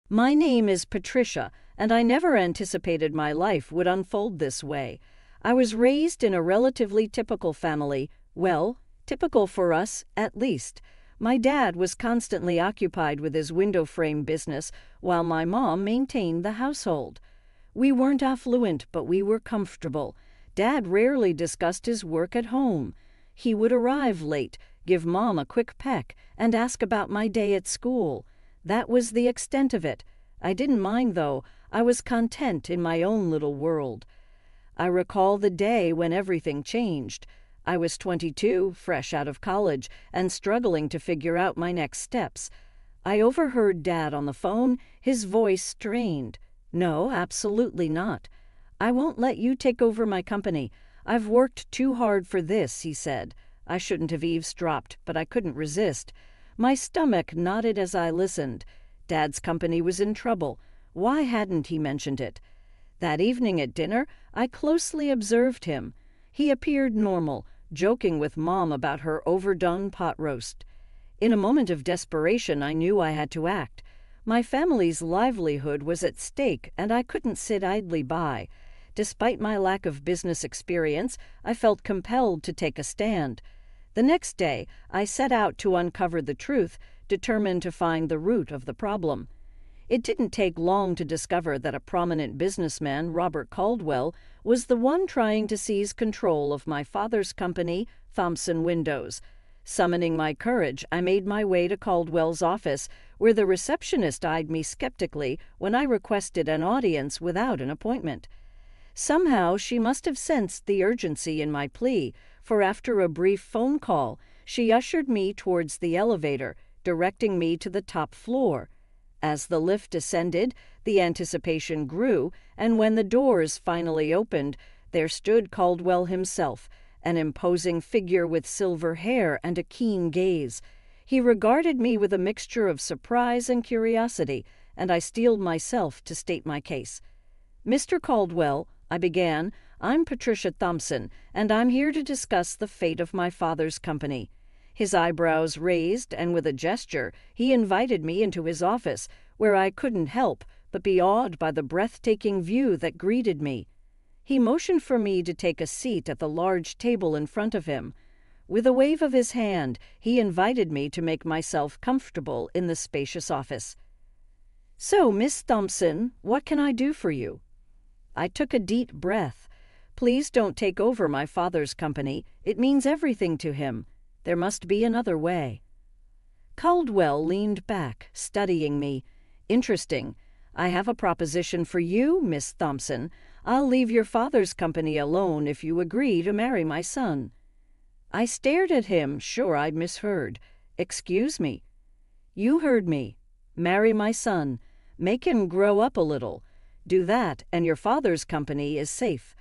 My name is Patricia, and I never anticipated my life would unfold this way. I was raised in a relatively typical family, well, typical for us, at least. My dad was constantly occupied with his window frame business, while my mom maintained the household. We weren't affluent, but we were comfortable. Dad rarely discussed his work at home. He would arrive late, give Mom a quick peck, and ask about my day at school. That was the extent of it. I didn't mind, though. I was content in my own little world. I recall the day when everything changed. I was 22, fresh out of college, and struggling to figure out my next steps. I overheard Dad on the phone, his voice strained. "No, absolutely not. I won't let you take over my company. I've worked too hard for this," he said. I shouldn't have eavesdropped, but I couldn't resist. My stomach knotted as I listened. Dad's company was in trouble. Why hadn't he mentioned it? That evening at dinner, I closely observed him. He appeared normal, joking with Mom about her overdone pot roast. In a moment of desperation, I knew I had to act. My family's livelihood was at stake, and I couldn't sit idly by. Despite my lack of business experience, I felt compelled to take a stand. The next day, I set out to uncover the truth, determined to find the root of the problem. It didn't take long to discover that a prominent businessman, Robert Caldwell, was the one trying to seize control of my father's company, Thompson Windows. Summoning my courage, I made my way to Caldwell's office, where the receptionist eyed me skeptically when I requested an audience without an appointment. Somehow she must have sensed the urgency in my plea, for after a brief phone call, she ushered me towards the elevator, directing me to the top floor. As the lift ascended, the anticipation grew, and when the doors finally opened, there stood Caldwell himself, an imposing figure with silver hair and a keen gaze. He regarded me with a mixture of surprise and curiosity, and I steeled myself to state my case. "Mr. Caldwell," I began, "I'm Patricia Thompson, and I'm here to discuss the fate of my father's company." His eyebrows raised, and with a gesture, he invited me into his office, where I couldn't help but be awed by the breathtaking view that greeted me. He motioned for me to take a seat at the large table in front of him. With a wave of his hand, he invited me to make myself comfortable in the spacious office. "So, Miss Thompson, what can I do for you?" I took a deep breath. Please don't take over my father's company. It means everything to him. There must be another way. Caldwell leaned back, studying me. "Interesting. I have a proposition for you, Miss Thompson. I'll leave your father's company alone if you agree to marry my son." I stared at him, sure I'd misheard. "Excuse me." "You heard me. Marry my son. Make him grow up a little. Do that, and your father's company is safe."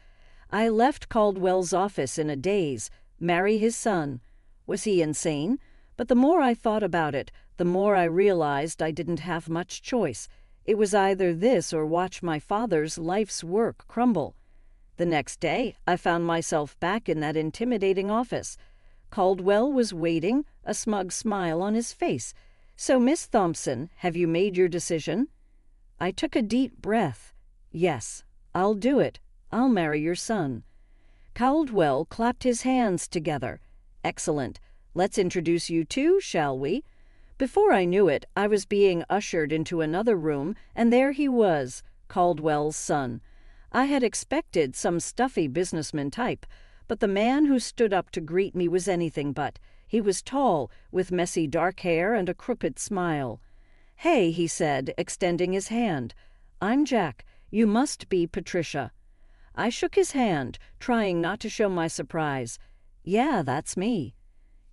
I left Caldwell's office in a daze. Marry his son. Was he insane? But the more I thought about it, the more I realized I didn't have much choice. It was either this or watch my father's life's work crumble. The next day, I found myself back in that intimidating office. Caldwell was waiting, a smug smile on his face. "So, Miss Thompson, have you made your decision?" I took a deep breath. "Yes, I'll do it. I'll marry your son." Caldwell clapped his hands together. "Excellent. Let's introduce you two, shall we?" Before I knew it, I was being ushered into another room, and there he was, Caldwell's son. I had expected some stuffy businessman type, but the man who stood up to greet me was anything but. He was tall, with messy dark hair and a crooked smile. "Hey," he said, extending his hand. "I'm Jack. You must be Patricia." I shook his hand, trying not to show my surprise. "Yeah, that's me."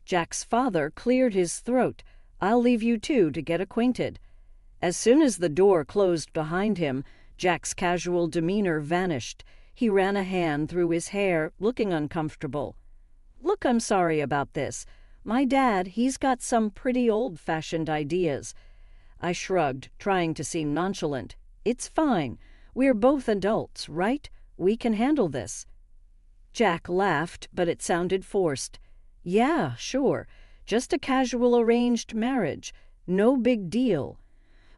Jack's father cleared his throat. "I'll leave you two to get acquainted." As soon as the door closed behind him, Jack's casual demeanor vanished. He ran a hand through his hair, looking uncomfortable. "Look, I'm sorry about this. My dad, he's got some pretty old-fashioned ideas." I shrugged, trying to seem nonchalant. "It's fine. We're both adults, right? We can handle this." Jack laughed, but it sounded forced. "Yeah, sure. Just a casual arranged marriage. No big deal."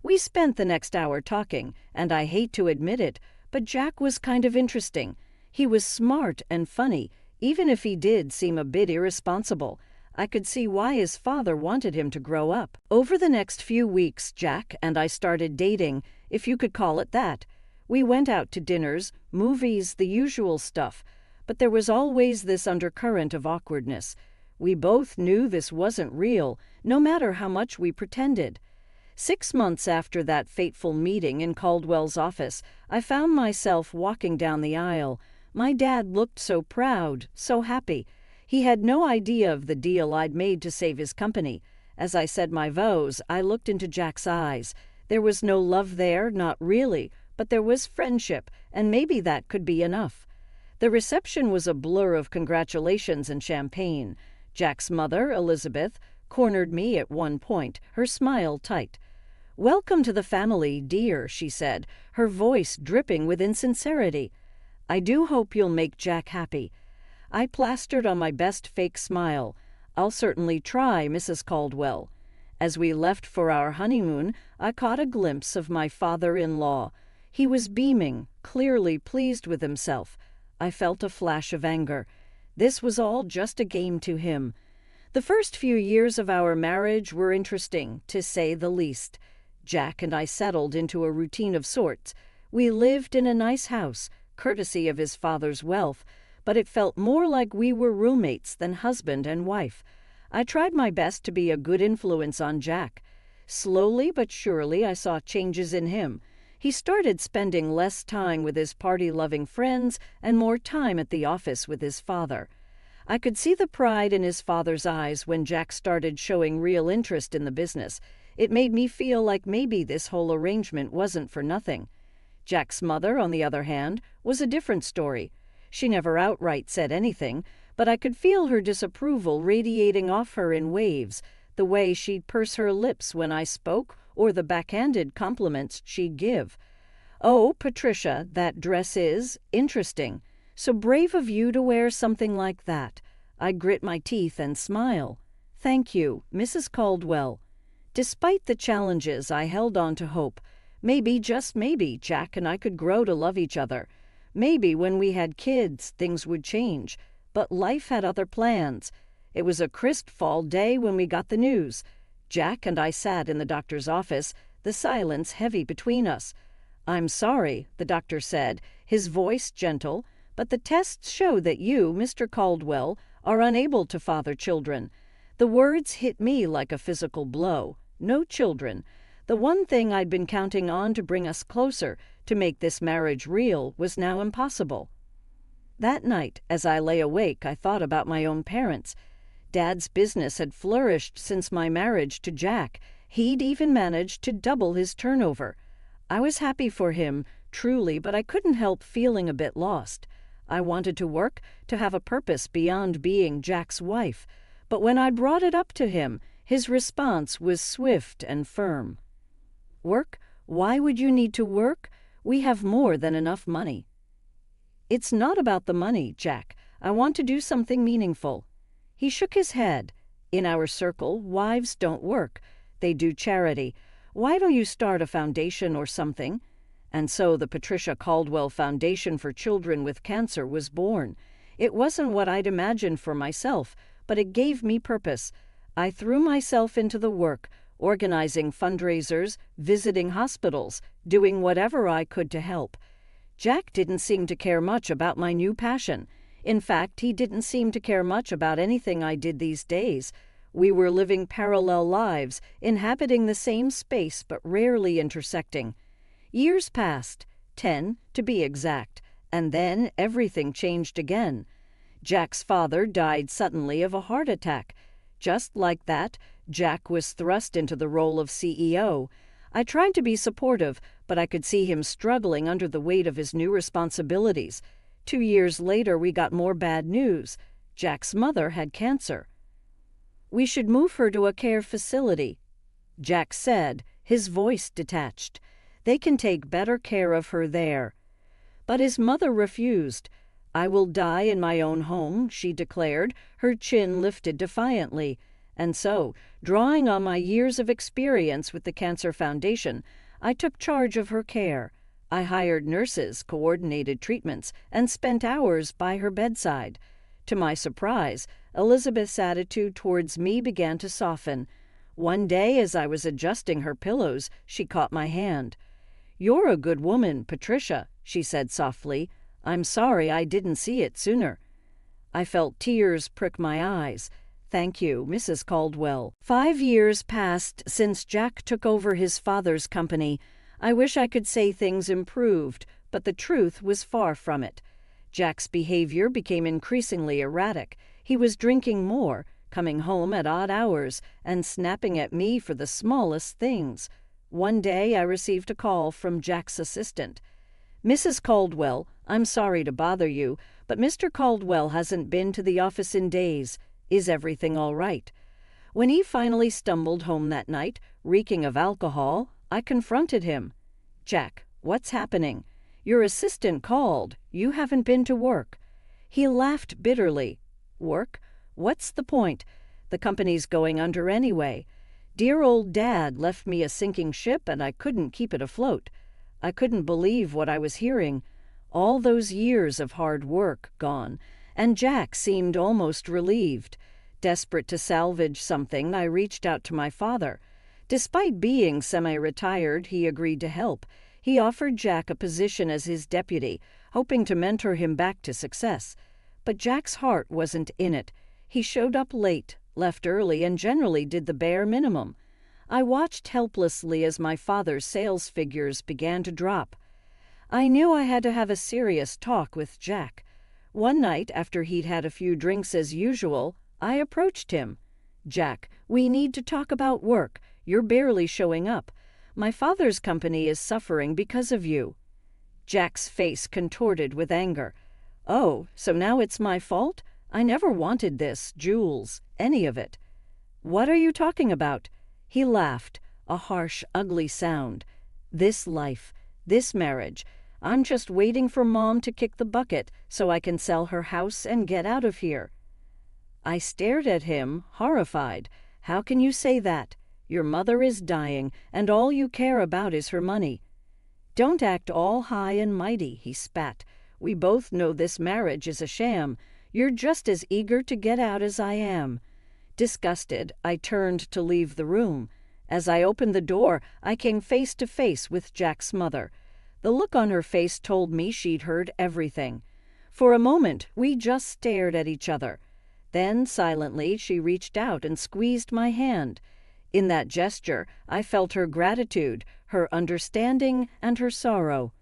We spent the next hour talking, and I hate to admit it, but Jack was kind of interesting. He was smart and funny, even if he did seem a bit irresponsible. I could see why his father wanted him to grow up. Over the next few weeks, Jack and I started dating, if you could call it that. We went out to dinners, movies, the usual stuff, but there was always this undercurrent of awkwardness. We both knew this wasn't real, no matter how much we pretended. 6 months after that fateful meeting in Caldwell's office, I found myself walking down the aisle. My dad looked so proud, so happy. He had no idea of the deal I'd made to save his company. As I said my vows, I looked into Jack's eyes. There was no love there, not really, but there was friendship, and maybe that could be enough. The reception was a blur of congratulations and champagne. Jack's mother, Elizabeth, cornered me at one point, her smile tight. "Welcome to the family, dear," she said, her voice dripping with insincerity. "I do hope you'll make Jack happy." I plastered on my best fake smile. "I'll certainly try, Mrs. Caldwell." As we left for our honeymoon, I caught a glimpse of my father-in-law. He was beaming, clearly pleased with himself. I felt a flash of anger. This was all just a game to him. The first few years of our marriage were interesting, to say the least. Jack and I settled into a routine of sorts. We lived in a nice house, courtesy of his father's wealth, but it felt more like we were roommates than husband and wife. I tried my best to be a good influence on Jack. Slowly but surely I saw changes in him. He started spending less time with his party-loving friends and more time at the office with his father. I could see the pride in his father's eyes when Jack started showing real interest in the business. It made me feel like maybe this whole arrangement wasn't for nothing. Jack's mother, on the other hand, was a different story. She never outright said anything, but I could feel her disapproval radiating off her in waves, the way she'd purse her lips when I spoke, or the backhanded compliments she'd give. "Oh, Patricia, that dress is interesting. So brave of you to wear something like that." I grit my teeth and smile. "Thank you, Mrs. Caldwell." Despite the challenges, I held on to hope. Maybe, just maybe, Jack and I could grow to love each other. Maybe when we had kids, things would change. But life had other plans. It was a crisp fall day when we got the news. Jack and I sat in the doctor's office, the silence heavy between us. "I'm sorry," the doctor said, his voice gentle, "but the tests show that you, Mr. Caldwell, are unable to father children." The words hit me like a physical blow. No children. The one thing I'd been counting on to bring us closer, to make this marriage real, was now impossible. That night, as I lay awake, I thought about my own parents. Dad's business had flourished since my marriage to Jack. He'd even managed to double his turnover. I was happy for him, truly, but I couldn't help feeling a bit lost. I wanted to work, to have a purpose beyond being Jack's wife. But when I brought it up to him, his response was swift and firm. "Work? Why would you need to work? We have more than enough money." "It's not about the money, Jack. I want to do something meaningful." He shook his head. "In our circle, wives don't work. They do charity. Why don't you start a foundation or something?" And so the Patricia Caldwell Foundation for Children with Cancer was born. It wasn't what I'd imagined for myself, but it gave me purpose. I threw myself into the work, organizing fundraisers, visiting hospitals, doing whatever I could to help. Jack didn't seem to care much about my new passion. In fact, he didn't seem to care much about anything I did these days. We were living parallel lives, inhabiting the same space but rarely intersecting. Years passed, 10 to be exact, and then everything changed again. Jack's father died suddenly of a heart attack. Just like that, Jack was thrust into the role of CEO. I tried to be supportive, but I could see him struggling under the weight of his new responsibilities. 2 years later, we got more bad news. Jack's mother had cancer. "We should move her to a care facility," Jack said, his voice detached. "They can take better care of her there." But his mother refused. "I will die in my own home," she declared, her chin lifted defiantly. And so, drawing on my years of experience with the Cancer Foundation, I took charge of her care. I hired nurses, coordinated treatments, and spent hours by her bedside. To my surprise, Elizabeth's attitude towards me began to soften. One day, as I was adjusting her pillows, she caught my hand. "You're a good woman, Patricia," she said softly. "I'm sorry I didn't see it sooner." I felt tears prick my eyes. "Thank you, Mrs. Caldwell." 5 years passed since Jack took over his father's company. I wish I could say things improved, but the truth was far from it. Jack's behavior became increasingly erratic. He was drinking more, coming home at odd hours, and snapping at me for the smallest things. One day I received a call from Jack's assistant. "Mrs. Caldwell, I'm sorry to bother you, but Mr. Caldwell hasn't been to the office in days. Is everything all right?" When he finally stumbled home that night, reeking of alcohol, I confronted him. "Jack, what's happening? Your assistant called. You haven't been to work." He laughed bitterly. "Work? What's the point? The company's going under anyway. Dear old Dad left me a sinking ship and I couldn't keep it afloat." I couldn't believe what I was hearing. All those years of hard work gone, and Jack seemed almost relieved. Desperate to salvage something, I reached out to my father. Despite being semi-retired, he agreed to help. He offered Jack a position as his deputy, hoping to mentor him back to success. But Jack's heart wasn't in it. He showed up late, left early, and generally did the bare minimum. I watched helplessly as my father's sales figures began to drop. I knew I had to have a serious talk with Jack. One night, after he'd had a few drinks as usual, I approached him. "Jack, we need to talk about work. You're barely showing up. My father's company is suffering because of you." Jack's face contorted with anger. "Oh, so now it's my fault? I never wanted this, Jules, any of it." "What are you talking about?" He laughed, a harsh, ugly sound. "This life, this marriage. I'm just waiting for Mom to kick the bucket so I can sell her house and get out of here." I stared at him, horrified. "How can you say that? Your mother is dying, and all you care about is her money." "Don't act all high and mighty," he spat. "We both know this marriage is a sham. You're just as eager to get out as I am." Disgusted, I turned to leave the room. As I opened the door, I came face to face with Jack's mother. The look on her face told me she'd heard everything. For a moment, we just stared at each other. Then, silently, she reached out and squeezed my hand. In that gesture, I felt her gratitude, her understanding, and her sorrow.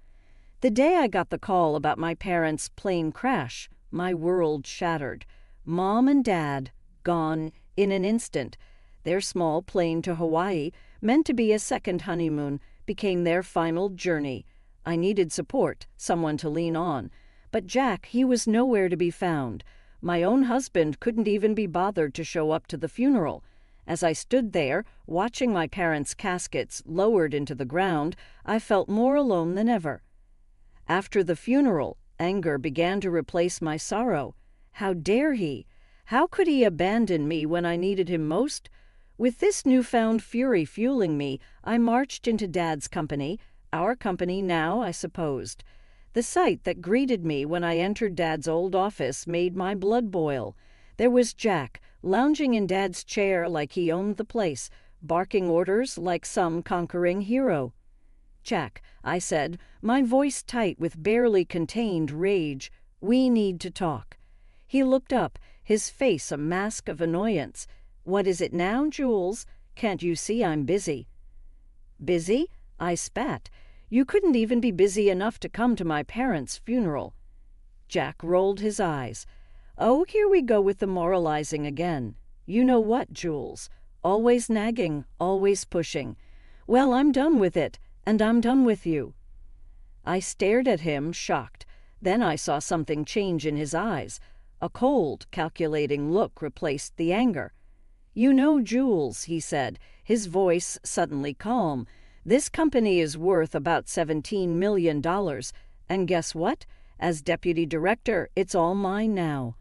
The day I got the call about my parents' plane crash, my world shattered. Mom and Dad, gone in an instant. Their small plane to Hawaii, meant to be a second honeymoon, became their final journey. I needed support, someone to lean on. But Jack, he was nowhere to be found. My own husband couldn't even be bothered to show up to the funeral. As I stood there, watching my parents' caskets lowered into the ground, I felt more alone than ever. After the funeral, anger began to replace my sorrow. How dare he? How could he abandon me when I needed him most? With this newfound fury fueling me, I marched into Dad's company, our company now, I supposed. The sight that greeted me when I entered Dad's old office made my blood boil. There was Jack, lounging in Dad's chair like he owned the place, barking orders like some conquering hero. "Jack," I said, my voice tight with barely contained rage, "we need to talk." He looked up, his face a mask of annoyance. "What is it now, Jules? Can't you see I'm busy?" "Busy?" I spat. "You couldn't even be busy enough to come to my parents' funeral." Jack rolled his eyes. "Oh, here we go with the moralizing again. You know what, Jules? Always nagging, always pushing. Well, I'm done with it, and I'm done with you." I stared at him, shocked. Then I saw something change in his eyes. A cold, calculating look replaced the anger. "You know, Jules," he said, his voice suddenly calm, "this company is worth about $17 million. And guess what? As deputy director, it's all mine now."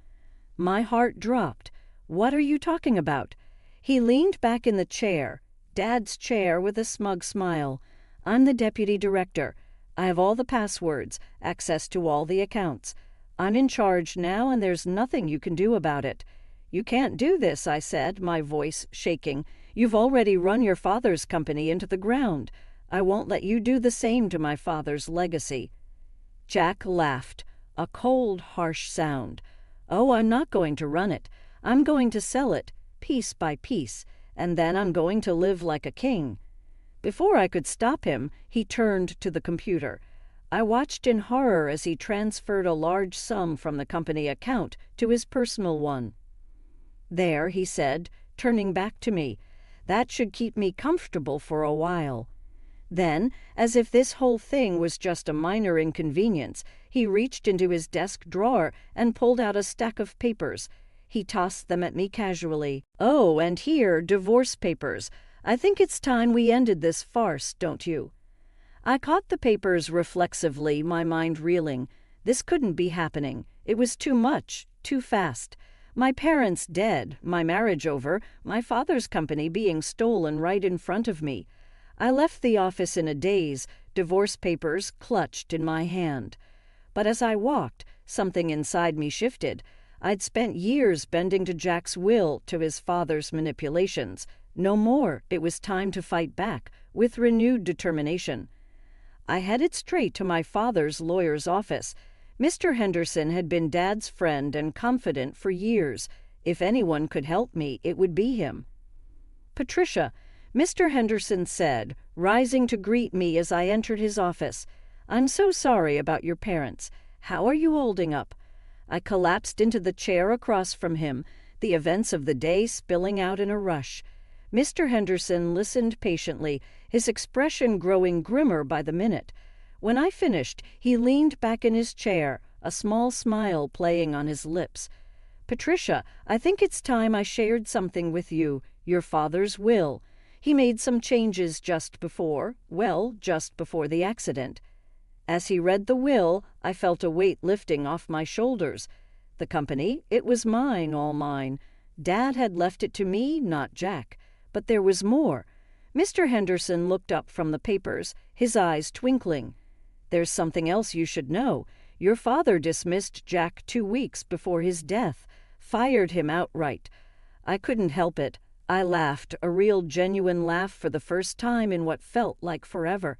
My heart dropped. "What are you talking about?" He leaned back in the chair, Dad's chair, with a smug smile. I'm the deputy director. I have all the passwords, access to all the accounts. I'm in charge now, and there's nothing you can do about it. You can't do this, I said, my voice shaking. You've already run your father's company into the ground. I won't let you do the same to my father's legacy. Jack laughed, a cold, harsh sound. Oh, I'm not going to run it. I'm going to sell it, piece by piece, and then I'm going to live like a king. Before I could stop him, he turned to the computer. I watched in horror as he transferred a large sum from the company account to his personal one. There, he said, turning back to me. That should keep me comfortable for a while. Then, as if this whole thing was just a minor inconvenience, he reached into his desk drawer and pulled out a stack of papers. He tossed them at me casually. Oh, and here, divorce papers. I think it's time we ended this farce, don't you? I caught the papers reflexively, my mind reeling. This couldn't be happening. It was too much, too fast. My parents dead, my marriage over, my father's company being stolen right in front of me. I left the office in a daze, divorce papers clutched in my hand. But as I walked, something inside me shifted. I'd spent years bending to Jack's will, to his father's manipulations. No more. It was time to fight back, with renewed determination. I headed straight to my father's lawyer's office. Mr. Henderson had been Dad's friend and confidant for years. If anyone could help me, it would be him. Patricia, Mr. Henderson said, rising to greet me as I entered his office. I'm so sorry about your parents. How are you holding up? I collapsed into the chair across from him, the events of the day spilling out in a rush. Mr. Henderson listened patiently, his expression growing grimmer by the minute. When I finished, he leaned back in his chair, a small smile playing on his lips. Patricia, I think it's time I shared something with you, your father's will. He made some changes just before the accident. As he read the will, I felt a weight lifting off my shoulders. The company, it was mine, all mine. Dad had left it to me, not Jack. But there was more. Mr. Henderson looked up from the papers, his eyes twinkling. There's something else you should know. Your father dismissed Jack 2 weeks before his death, fired him outright. I couldn't help it. I laughed, a real genuine laugh for the first time in what felt like forever.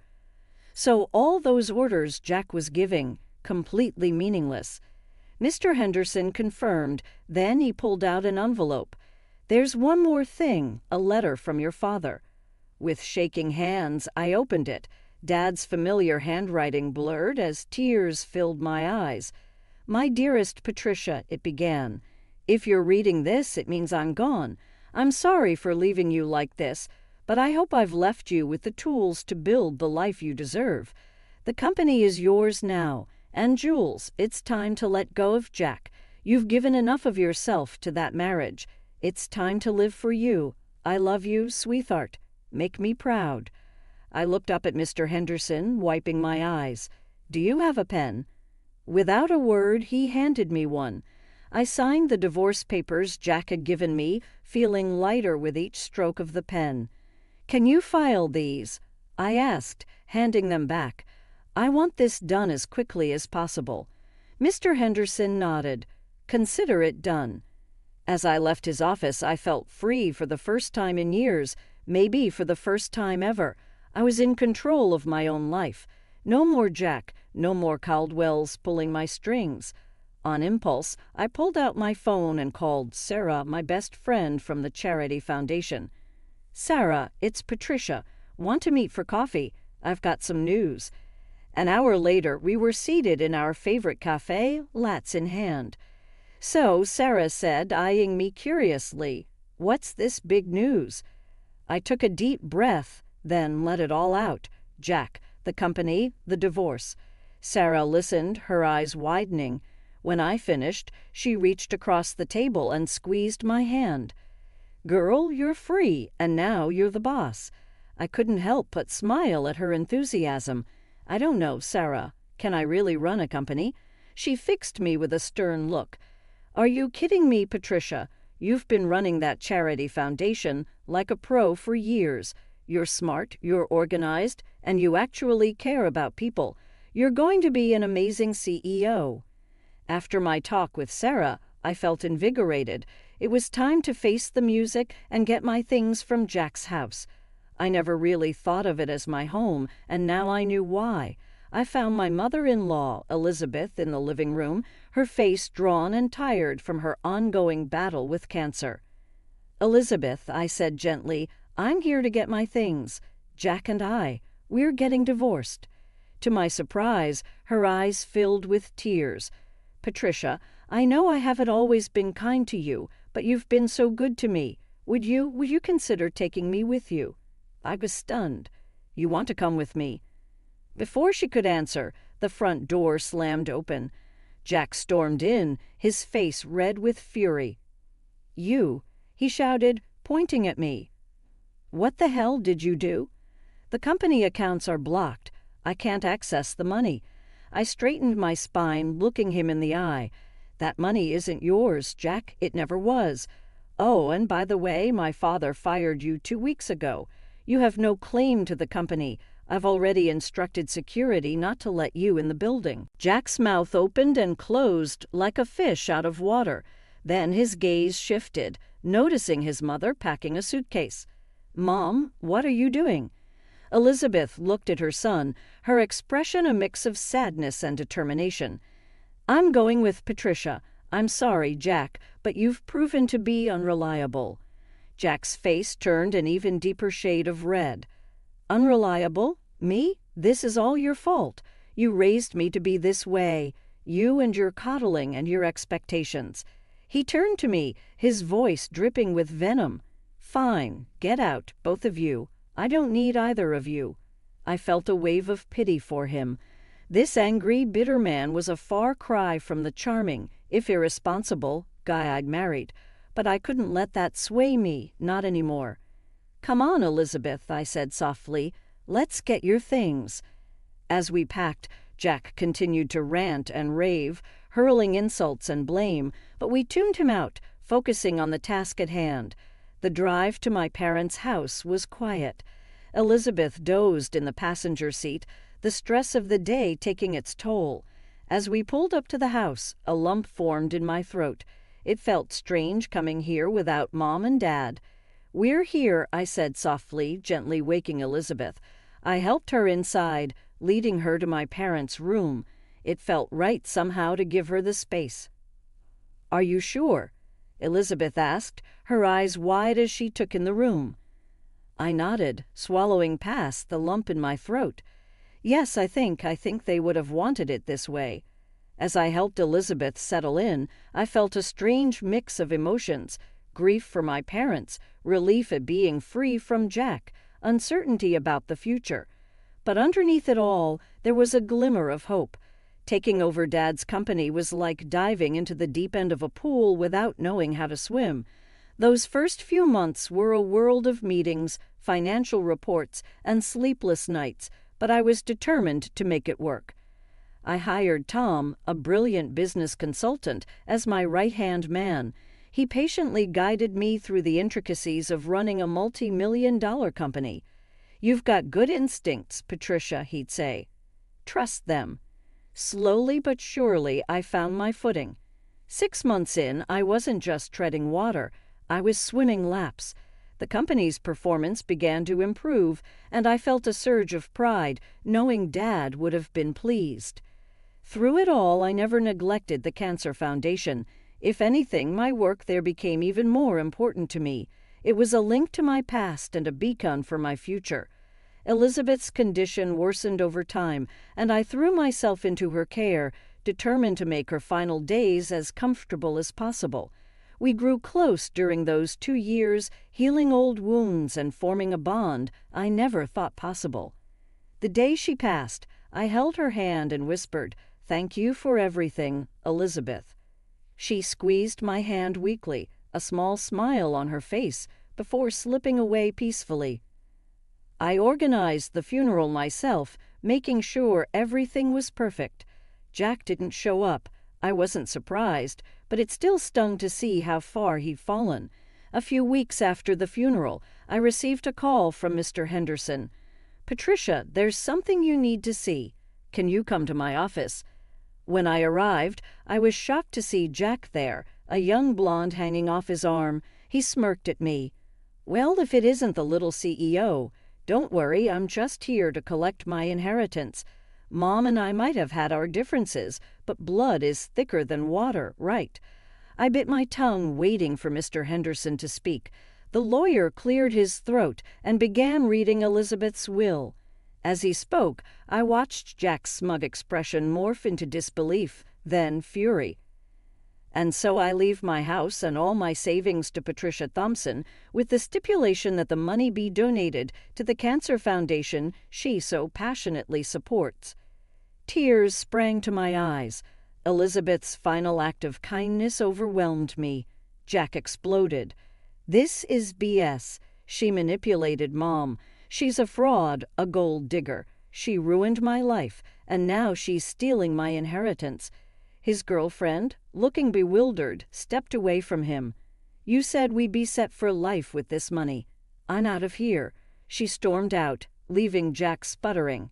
So all those orders Jack was giving, completely meaningless. Mr. Henderson confirmed, then he pulled out an envelope. There's one more thing, a letter from your father. With shaking hands, I opened it. Dad's familiar handwriting blurred as tears filled my eyes. My dearest Patricia, it began. If you're reading this, it means I'm gone. I'm sorry for leaving you like this, but I hope I've left you with the tools to build the life you deserve. The company is yours now, and Jules, it's time to let go of Jack. You've given enough of yourself to that marriage. It's time to live for you. I love you, sweetheart. Make me proud. I looked up at Mr. Henderson, wiping my eyes. Do you have a pen? Without a word, he handed me one. I signed the divorce papers Jack had given me, feeling lighter with each stroke of the pen. Can you file these? I asked, handing them back. I want this done as quickly as possible. Mr. Henderson nodded. Consider it done. As I left his office, I felt free for the first time in years, maybe for the first time ever. I was in control of my own life. No more Jack, no more Caldwells pulling my strings. On impulse, I pulled out my phone and called Sarah, my best friend from the Charity Foundation. Sarah, it's Patricia. Want to meet for coffee? I've got some news. An hour later, we were seated in our favorite cafe, lats in hand. So, Sarah said, eyeing me curiously, what's this big news? I took a deep breath, then let it all out. Jack, the company, the divorce. Sarah listened, her eyes widening. When I finished, she reached across the table and squeezed my hand. Girl, you're free, and now you're the boss. I couldn't help but smile at her enthusiasm. I don't know, Sarah. Can I really run a company? She fixed me with a stern look. Are you kidding me, Patricia? You've been running that charity foundation like a pro for years. You're smart, you're organized, and you actually care about people. You're going to be an amazing CEO. After my talk with Sarah, I felt invigorated. It was time to face the music and get my things from Jack's house. I never really thought of it as my home, and now I knew why. I found my mother-in-law, Elizabeth, in the living room, her face drawn and tired from her ongoing battle with cancer. "Elizabeth," I said gently, "I'm here to get my things. Jack and we're getting divorced." To my surprise, her eyes filled with tears. "Patricia, I know I haven't always been kind to you, but you've been so good to me. Would you consider taking me with you?" I was stunned. "You want to come with me?" Before she could answer, the front door slammed open. Jack stormed in, his face red with fury. "You," he shouted, pointing at me. "What the hell did you do?" "The company accounts are blocked. I can't access the money." I straightened my spine, looking him in the eye. "That money isn't yours, Jack. It never was. Oh, and by the way, my father fired you 2 weeks ago. You have no claim to the company. I've already instructed security not to let you in the building." Jack's mouth opened and closed like a fish out of water. Then his gaze shifted, noticing his mother packing a suitcase. "Mom, what are you doing?" Elizabeth looked at her son, her expression a mix of sadness and determination. "I'm going with Patricia. I'm sorry, Jack, but you've proven to be unreliable." Jack's face turned an even deeper shade of red. "Unreliable? Me? This is all your fault. You raised me to be this way. You and your coddling and your expectations." He turned to me, his voice dripping with venom. "Fine. Get out, both of you. I don't need either of you." I felt a wave of pity for him. This angry, bitter man was a far cry from the charming, if irresponsible, guy I'd married. But I couldn't let that sway me, not anymore. "Come on, Elizabeth," I said softly. "Let's get your things." As we packed, Jack continued to rant and rave, hurling insults and blame, but we tuned him out, focusing on the task at hand. The drive to my parents' house was quiet. Elizabeth dozed in the passenger seat, the stress of the day taking its toll. As we pulled up to the house, a lump formed in my throat. It felt strange coming here without Mom and Dad. "We're here," I said softly, gently waking Elizabeth. I helped her inside, leading her to my parents' room. It felt right somehow to give her the space. "Are you sure?" Elizabeth asked, her eyes wide as she took in the room. I nodded, swallowing past the lump in my throat. "Yes, I think they would have wanted it this way." As I helped Elizabeth settle in, I felt a strange mix of emotions: grief for my parents, relief at being free from Jack, uncertainty about the future. But underneath it all, there was a glimmer of hope. Taking over Dad's company was like diving into the deep end of a pool without knowing how to swim. Those first few months were a world of meetings, financial reports, and sleepless nights, but I was determined to make it work. I hired Tom, a brilliant business consultant, as my right-hand man. He patiently guided me through the intricacies of running a multi-million-dollar company. "You've got good instincts, Patricia," he'd say. "Trust them." Slowly but surely, I found my footing. 6 months in, I wasn't just treading water. I was swimming laps. The company's performance began to improve, and I felt a surge of pride, knowing Dad would have been pleased. Through it all, I never neglected the Cancer Foundation. If anything, my work there became even more important to me. It was a link to my past and a beacon for my future. Elizabeth's condition worsened over time, and I threw myself into her care, determined to make her final days as comfortable as possible. We grew close during those 2 years, healing old wounds and forming a bond I never thought possible. The day she passed, I held her hand and whispered, "Thank you for everything, Elizabeth." She squeezed my hand weakly, a small smile on her face, before slipping away peacefully. I organized the funeral myself, making sure everything was perfect. Jack didn't show up. I wasn't surprised, but it still stung to see how far he'd fallen. A few weeks after the funeral, I received a call from Mr. Henderson. "Patricia, there's something you need to see. Can you come to my office?" When I arrived, I was shocked to see Jack there, a young blonde hanging off his arm. He smirked at me. "Well, if it isn't the little CEO. Don't worry, I'm just here to collect my inheritance. Mom and I might have had our differences, but blood is thicker than water, right?" I bit my tongue, waiting for Mr. Henderson to speak. The lawyer cleared his throat and began reading Elizabeth's will. As he spoke, I watched Jack's smug expression morph into disbelief, then fury. "And so I leave my house and all my savings to Patricia Thompson, with the stipulation that the money be donated to the cancer foundation she so passionately supports." Tears sprang to my eyes. Elizabeth's final act of kindness overwhelmed me. Jack exploded. "This is BS. She manipulated Mom. She's a fraud, a gold digger. She ruined my life, and now she's stealing my inheritance." His girlfriend, looking bewildered, stepped away from him. "You said we'd be set for life with this money. I'm out of here." She stormed out, leaving Jack sputtering.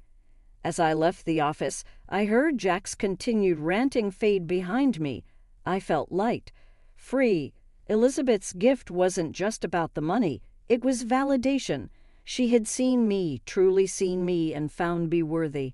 As I left the office, I heard Jack's continued ranting fade behind me. I felt light, free. Elizabeth's gift wasn't just about the money. It was validation. She had seen me, truly seen me, and found me worthy.